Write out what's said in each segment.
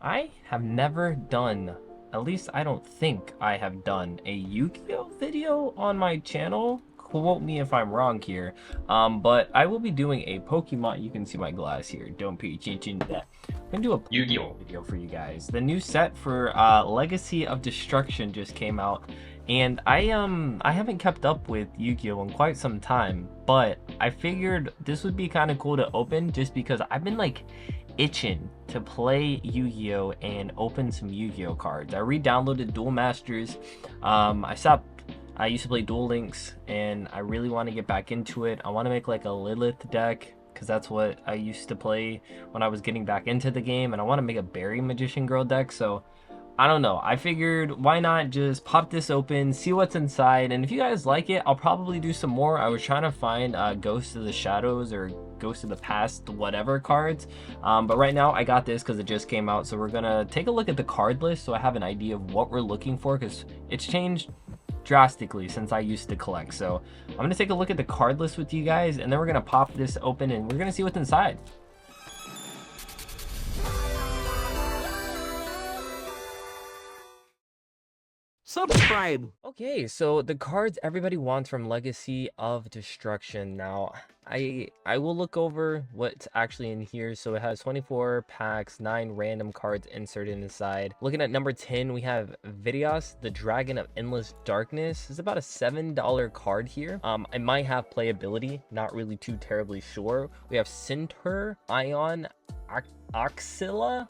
I have never done, at least I don't think I have done a Yu-Gi-Oh video on my channel. Quote me if I'm wrong here. But I will be doing a Pokemon. You can see my glass here. Don't pay attention to that. I'm gonna do a Yu-Gi-Oh video for you guys. The new set for Legacy of Destruction just came out, and I haven't kept up with Yu-Gi-Oh in quite some time, but I figured this would be kind of cool to open just because I've been like itching to play Yu-Gi-Oh and open some Yu-Gi-Oh cards. I re-downloaded Duel Masters. I used to play Duel Links, and I really want to get back into it. I want to make like a Lilith deck, because that's what I used to play when I was getting back into the game, and I want to make a Berry Magician Girl deck. So I don't know, I figured why not just pop this open, see what's inside, and if you guys like it, I'll probably do some more. I was trying to find Ghost of the Shadows or Ghost of the Past whatever cards, but right now I got this because it just came out. So we're gonna take a look at the card list so I have an idea of what we're looking for, because it's changed drastically since I used to collect. So I'm gonna take a look at the card list with you guys, and then we're gonna pop this open and we're gonna see what's inside. Subscribe. Okay, so the cards everybody wants from Legacy of Destruction. Now, I will look over what's actually in here. So it has 24 packs, 9 random cards inserted inside. Looking at number 10, we have Vidios, the Dragon of Endless Darkness. It's about a $7 card here. It might have playability, not really too terribly sure. We have Center, Ion, Oxilla.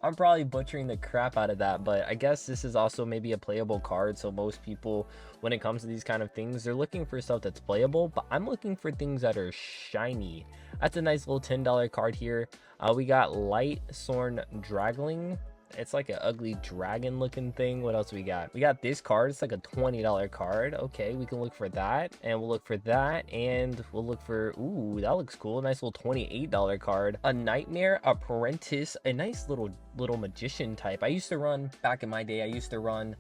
I'm probably butchering the crap out of that, but I guess this is also maybe a playable card. So most people, when it comes to these kind of things, they're looking for stuff that's playable, but I'm looking for things that are shiny. That's a nice little $10 card here. We got Light Sorn Dragling. It's like an ugly dragon looking thing. What else we got? We got this card. It's like a $20 card. Okay, we can look for that, and we'll look for that, and we'll look for, ooh, that looks cool. Nice little $28 card. A Nightmare Apprentice, a nice little magician type. I used to run, back in my day, I used to run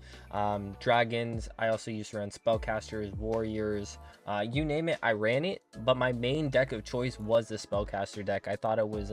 dragons. I also used to run spellcasters, warriors, you name it, I ran it. But my main deck of choice was the spellcaster deck. I thought it was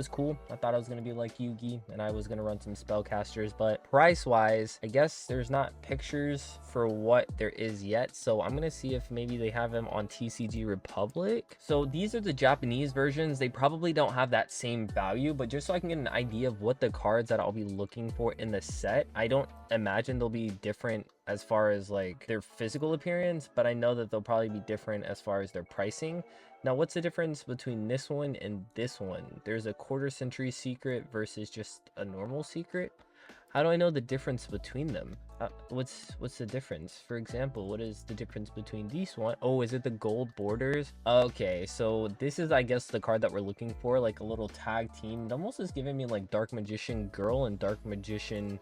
cool. I thought I was gonna be like Yugi and I was gonna run some spellcasters, but price wise, I guess there's not pictures for what there is yet. So I'm gonna see if maybe they have them on TCG Republic. So these are the Japanese versions. They probably don't have that same value, but just so I can get an idea of what the cards that I'll be looking for in the set, I don't imagine they'll be different as far as like their physical appearance, but I know that they'll probably be different as far as their pricing. Now, what's the difference between this one and this one? There's a quarter century secret versus just a normal secret. How do I know the difference between them? What's the difference? For example, what is the difference between these one? Oh, is it the gold borders? Okay, so this is, I guess, the card that we're looking for, like a little tag team. It almost is giving me like Dark Magician Girl and Dark Magician.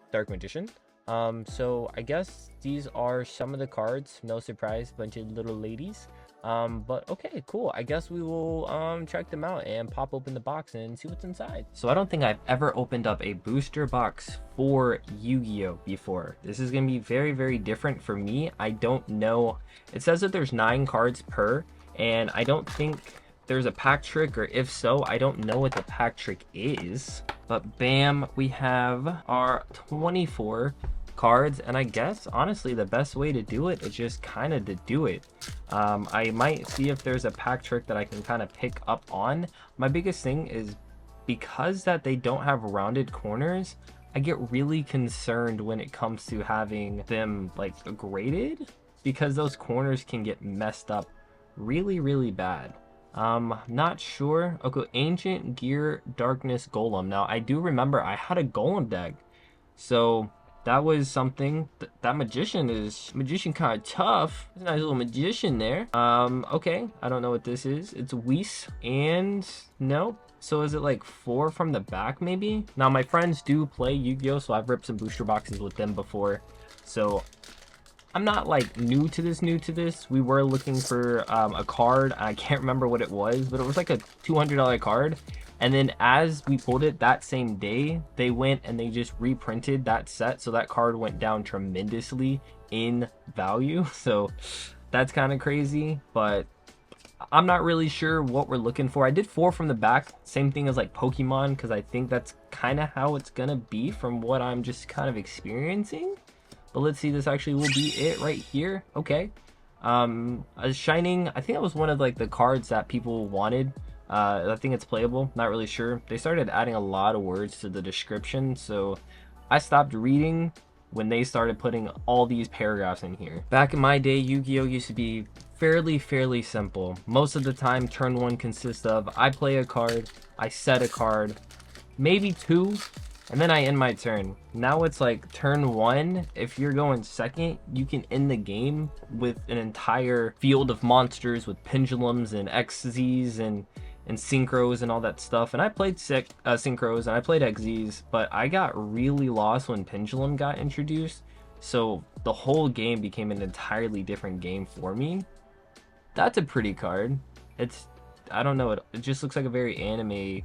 So I guess these are some of the cards. No surprise, bunch of little ladies. But okay, cool. I guess we will check them out and pop open the box and see what's inside. So I don't think I've ever opened up a booster box for Yu-Gi-Oh before. This is gonna be very, very different for me. I don't know. It says that there's 9 cards per, and I don't think there's a pack trick, or if so, I don't know what the pack trick is. But bam, we have our 24 cards, and I guess honestly the best way to do it is just kind of to do it. I might see if there's a pack trick that I can kind of pick up on. My biggest thing is because that they don't have rounded corners, I get really concerned when it comes to having them like graded, because those corners can get messed up really, really bad. Not sure. Okay, Ancient Gear Darkness Golem. Now I do remember I had a Golem deck, so that was something. That magician kind of tough. There's a nice little magician there. Okay, I don't know what this is. It's Whis, and no. So is it like 4 from the back maybe? Now my friends do play Yu-Gi-Oh, so I've ripped some booster boxes with them before. So I'm not like new to this. We were looking for a card. I can't remember what it was, but it was like a $200 card. And then as we pulled it that same day, they went and they just reprinted that set. So that card went down tremendously in value. So that's kind of crazy. But I'm not really sure what we're looking for. I did 4 from the back, same thing as like Pokemon, because I think that's kind of how it's gonna be from what I'm just kind of experiencing. But let's see, this actually will be it right here. Okay. A Shining, I think that was one of like the cards that people wanted. I think it's playable, not really sure. They started adding a lot of words to the description, so I stopped reading when they started putting all these paragraphs in here. Back in my day, Yu-Gi-Oh used to be fairly simple. Most of the time, turn 1 consists of I play a card, I set a card, maybe 2, and then I end my turn. Now it's like turn 1, if you're going second, you can end the game with an entire field of monsters with pendulums and XZs and synchros and all that stuff. And I played synchros and I played XZs, but I got really lost when pendulum got introduced. So the whole game became an entirely different game for me. That's a pretty card. I don't know, it just looks like a very anime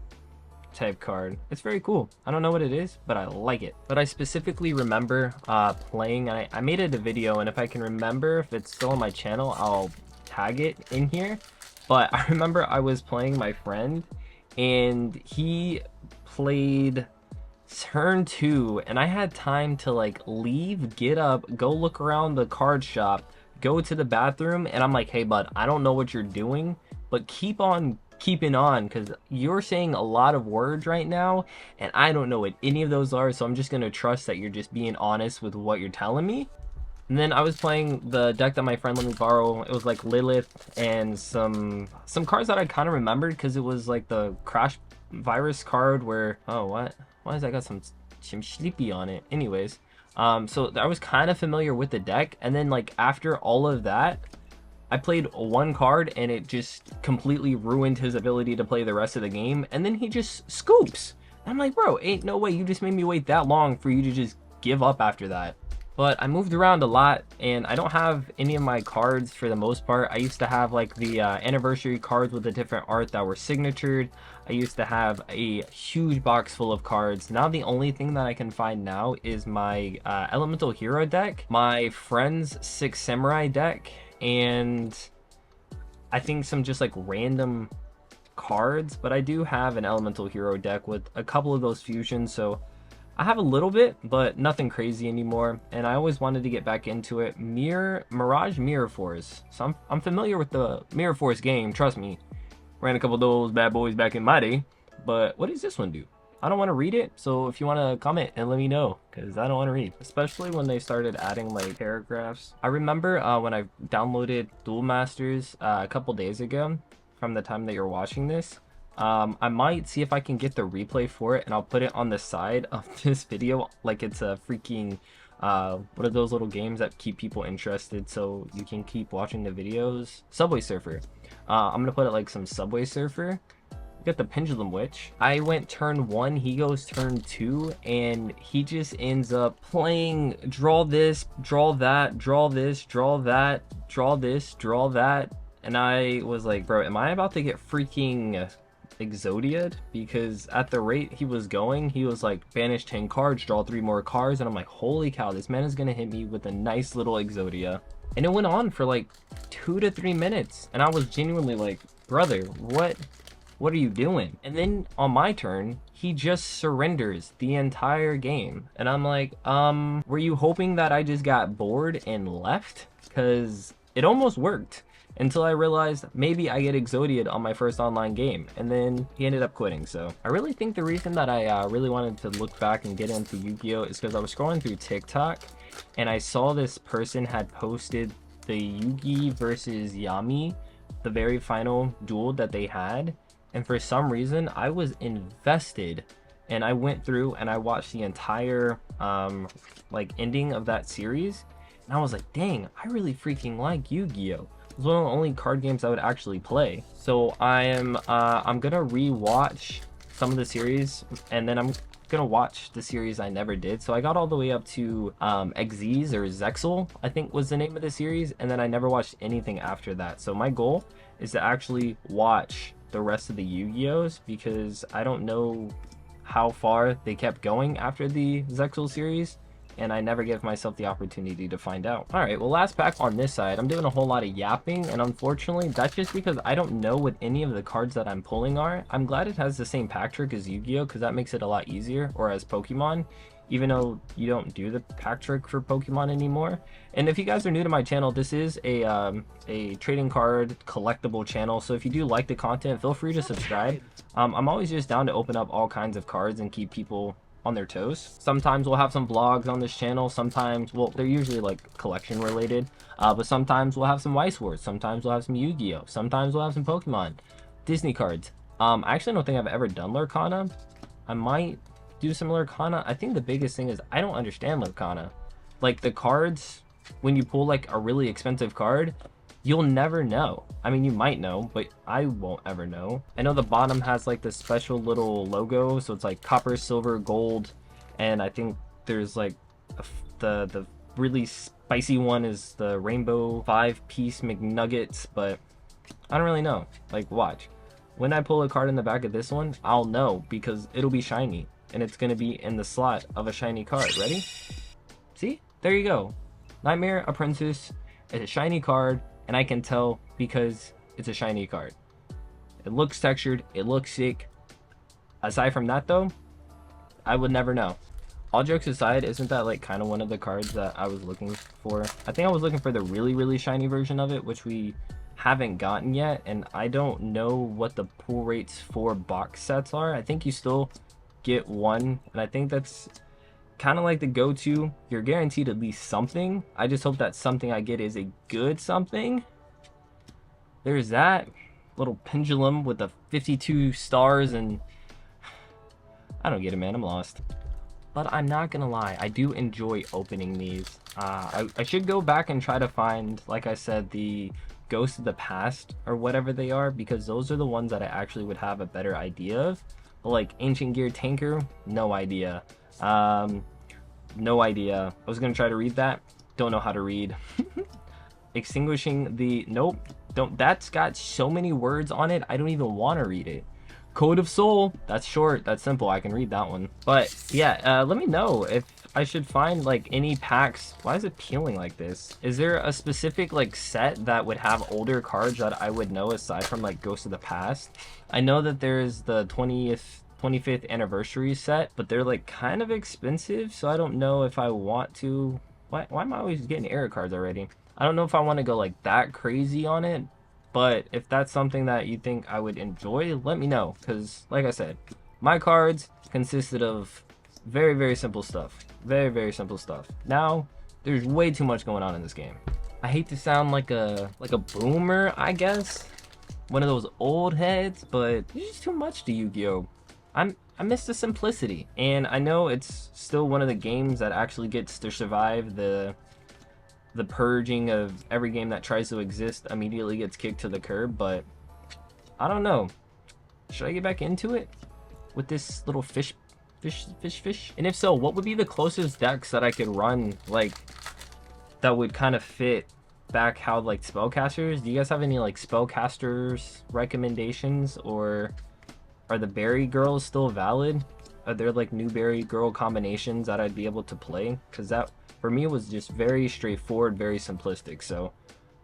type card. It's very cool. I don't know what it is, but I like it. But I specifically remember playing, I made it a video, and if I can remember, if it's still on my channel, I'll tag it in here. But I remember I was playing my friend, and he played turn 2, and I had time to like leave, get up, go look around the card shop, go to the bathroom, and I'm like, hey bud, I don't know what you're doing, but keep on keeping on, because you're saying a lot of words right now, and I don't know what any of those are, so I'm just gonna trust that you're just being honest with what you're telling me. And then I was playing the deck that my friend let me borrow. It was like Lilith and some cards that I kind of remembered, because it was like the Crash Virus card where, oh, what? Why has that got some sleepy on it? Anyways, so I was kind of familiar with the deck, and then like after all of that, I played 1 card and it just completely ruined his ability to play the rest of the game, and then he just scoops. I'm like, bro, ain't no way you just made me wait that long for you to just give up after that. But I moved around a lot, and I don't have any of my cards for the most part. I used to have like the anniversary cards with the different art that were signatured. I used to have a huge box full of cards. Now the only thing that I can find now is my Elemental Hero deck, my friend's 6 Samurai deck, and I think some just like random cards. But I do have an Elemental Hero deck with a couple of those fusions, so I have a little bit, but nothing crazy anymore, and I always wanted to get back into it. Mirage Mirror Force. So I'm familiar with the Mirror Force game, trust me. Ran a couple of those bad boys back in my day, but what does this one do? I don't want to read it, so if you want to comment and let me know, because I don't want to read. Especially when they started adding like paragraphs. I remember when I downloaded Duel Masters a couple days ago, from the time that you're watching this. I might see if I can get the replay for it, and I'll put it on the side of this video like it's a freaking what are those little games that keep people interested so you can keep watching the videos? Subway Surfer. I'm gonna put it like some Subway Surfer. We got the Pendulum Witch. I went turn 1, he goes turn 2, and he just ends up playing draw this, draw that, draw this, draw that, draw this, draw that, and I was like, bro, am I about to get freaking Exodia'd? Because at the rate he was going, he was like, banish 10 cards, draw 3 more cards, and I'm like, holy cow, this man is gonna hit me with a nice little Exodia. And it went on for like 2 to 3 minutes, and I was genuinely like, brother, what are you doing? And then on my turn, he just surrenders the entire game, and I'm like, were you hoping that I just got bored and left? Because it almost worked, until I realized maybe I get Exodia'd on my first online game, and then he ended up quitting. So I really think the reason that I really wanted to look back and get into Yu-Gi-Oh is because I was scrolling through TikTok, and I saw this person had posted the Yugi versus Yami, the very final duel that they had, and for some reason I was invested, and I went through and I watched the entire like ending of that series, and I was like, dang, I really freaking like Yu-Gi-Oh. It was one of the only card games I would actually play. So I'm gonna re-watch some of the series, and then I'm gonna watch the series I never did. So I got all the way up to XZs, or Zexal, I think was the name of the series, and then I never watched anything after that. So my goal is to actually watch the rest of the Yu-Gi-Ohs, because I don't know how far they kept going after the Zexal series, and I never give myself the opportunity to find out. All right, well, last pack on this side. I'm doing a whole lot of yapping, and unfortunately, that's just because I don't know what any of the cards that I'm pulling are. I'm glad it has the same pack trick as Yu-Gi-Oh, because that makes it a lot easier, or as Pokemon, even though you don't do the pack trick for Pokemon anymore. And if you guys are new to my channel, this is a trading card collectible channel, so if you do like the content, feel free to subscribe. I'm always just down to open up all kinds of cards and keep people on their toes. Sometimes we'll have some vlogs on this channel, sometimes, well, they're usually like collection related, but sometimes we'll have some Weiss Wars, sometimes we'll have some Yu-Gi-Oh, sometimes we'll have some Pokemon, Disney cards. I actually don't think I've ever done Lurkana. I might do some Lurkana. I think the biggest thing is I don't understand Lurkana. Like, the cards, when you pull like a really expensive card, you'll never know. I mean, you might know, but I won't ever know. I know the bottom has like this special little logo, so it's like copper, silver, gold, and I think there's like the really spicy one is the rainbow 5-piece McNuggets, but I don't really know. Like, watch. When I pull a card in the back of this one, I'll know because it'll be shiny, and it's gonna be in the slot of a shiny card. Ready? See? There you go. Nightmare Apprentice is a shiny card, and I can tell because it's a shiny card. It looks textured, it looks sick. Aside from that though, I would never know. All jokes aside, isn't that like kind of one of the cards that I was looking for? I think I was looking for the really shiny version of it, which we haven't gotten yet, and I don't know what the pull rates for box sets are. I think you still get one, and I think that's kind of like the go-to. You're guaranteed at least something. I just hope that something I get is a good something. There's that little pendulum with the 52 stars, and I don't get it, man. I'm lost. But I'm not gonna lie, I do enjoy opening these. I should go back and try to find, like I said, the Ghosts of the Past or whatever they are, because those are the ones that I actually would have a better idea of. But like Ancient Gear Tanker, no idea. No idea. I was gonna try to read that. Don't know how to read. Extinguishing the... Nope. Don't. That's got so many words on it, I don't even want to read it. Code of Soul. That's short. That's simple. I can read that one. But yeah, let me know if I should find like any packs. Why is it peeling like this? Is there a specific like set that would have older cards that I would know aside from like Ghosts of the Past? I know that there's the 25th anniversary set, but they're like kind of expensive, so I don't know if I want to. Why am I always getting error cards already? I don't know if I want to go like that crazy on it, but if that's something that you think I would enjoy, let me know, because like I said, my cards consisted of very simple stuff. Very simple stuff. Now there's way too much going on in this game. I hate to sound like a boomer, I guess, one of those old heads, but there's just too much to Yu-Gi-Oh. I miss the simplicity, and I know it's still one of the games that actually gets to survive the purging of every game that tries to exist immediately gets kicked to the curb, but I don't know. Should I get back into it with this little fish? And if so, what would be the closest decks that I could run, like, that would kind of fit back how, like, spellcasters? Do you guys have any, like, spellcasters recommendations, or are the Berry Girls still valid? Are there, like, new Berry Girl combinations that I'd be able to play? Because that, for me, was just very straightforward, very simplistic. So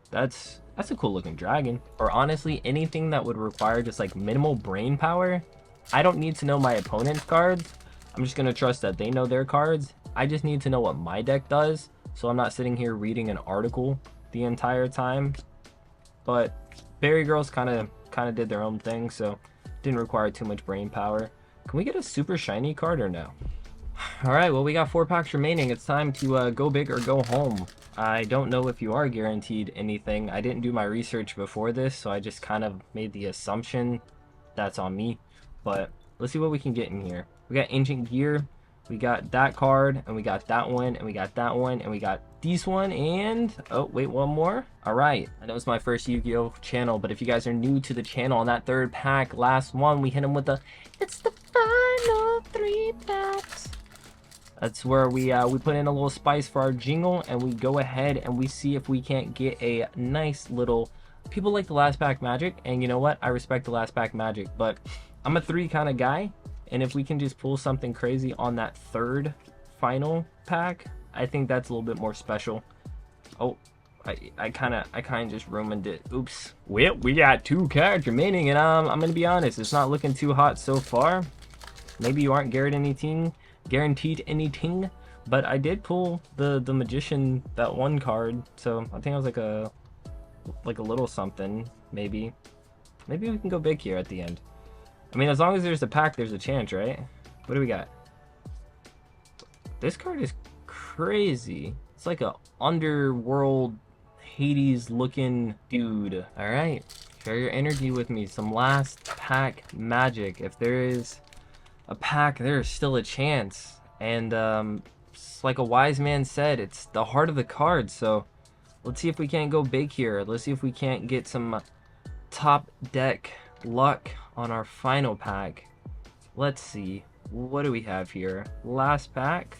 that's a cool looking dragon. Or honestly, anything that would require just like minimal brain power. I don't need to know my opponent's cards. I'm just gonna trust that they know their cards. I just need to know what my deck does, so I'm not sitting here reading an article the entire time. But Berry Girls kind of did their own thing, so didn't require too much brain power. Can we get a super shiny card or no? All right, well, we got 4 packs remaining. It's time to go big or go home. I don't know if you are guaranteed anything. I didn't do my research before this, so I just kind of made the assumption. That's on me. But let's see what we can get in here. We got Ancient Gear, we got that card, and we got that one, and we got that one, and we got this one, and oh wait, one more. All right, I know it's my first Yu-Gi-Oh channel, but if you guys are new to the channel, on that 3rd pack, last one, we hit them with the it's the final 3 packs. That's where we put in a little spice for our jingle, and we go ahead and we see if we can't get a nice little... People like the last pack magic, and you know what? I respect the last pack magic, but I'm a 3 kind of guy, and if we can just pull something crazy on that 3rd final pack, I think that's a little bit more special. Oh, I kind of just ruined it. Oops. Well, we got 2 cards remaining, and I'm gonna be honest, it's not looking too hot so far. Maybe you aren't guaranteed anything, but I did pull the magician, that one card, so I think I was like a little something. Maybe we can go big here at the end. I mean, as long as there's a pack, there's a chance, right? What do we got? This card is crazy. It's like a underworld Hades looking dude. All right, share your energy with me. Some last pack magic. If there is a pack, there is still a chance. And it's like a wise man said, it's the heart of the card. So let's see if we can't go big here. Let's see if we can't get some top deck luck on our final pack. Let's see, what do we have here? Last pack,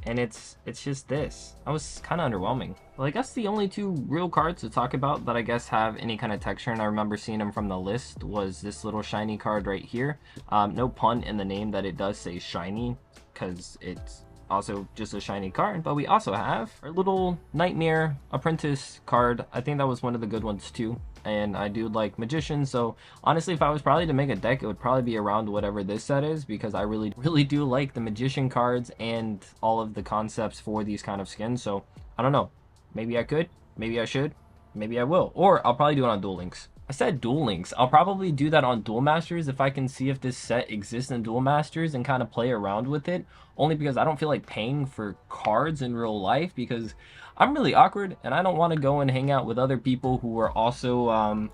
and it's just this. I was kind of underwhelming. Well, I guess the only 2 real cards to talk about that I guess have any kind of texture, and I remember seeing them from the list, was this little shiny card right here. No pun in the name that it does say shiny, because it's also just a shiny card. But we also have our little Nightmare Apprentice card. I think that was one of the good ones too, and I do like Magician, so honestly, if I was probably to make a deck, it would probably be around whatever this set is, because I really do like the Magician cards and all of the concepts for these kind of skins. So I don't know, maybe I could, maybe I should, maybe I will, or I'll probably do it on Duel Links. I said Duel Links. I'll probably do that on Duel Masters if I can see if this set exists in Duel Masters and kind of play around with it. Only because I don't feel like paying for cards in real life, because I'm really awkward and I don't want to go and hang out with other people who are also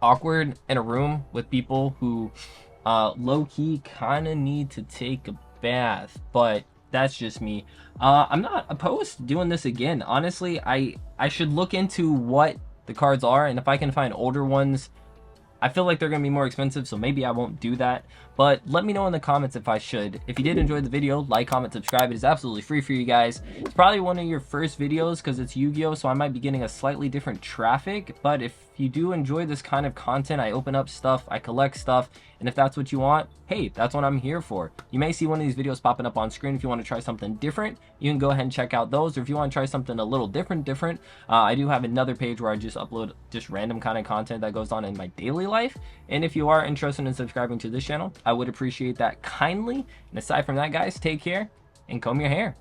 awkward in a room with people who low-key kind of need to take a bath. But that's just me. I'm not opposed to doing this again. Honestly, I should look into what the cards are, and if I can find older ones, I feel like they're going to be more expensive, so maybe I won't do that. But let me know in the comments if I should. If you did enjoy the video, like, comment, subscribe. It is absolutely free for you guys. It's probably one of your first videos because it's Yu-Gi-Oh, so I might be getting a slightly different traffic. But if you do enjoy this kind of content, I open up stuff, I collect stuff, and if that's what you want, hey, that's what I'm here for. You may see one of these videos popping up on screen. If you want to try something different, you can go ahead and check out those. Or if you want to try something a little different, I do have another page where I just upload just random kind of content that goes on in my daily life. And if you are interested in subscribing to this channel, I would appreciate that kindly. And aside from that, guys, take care and comb your hair.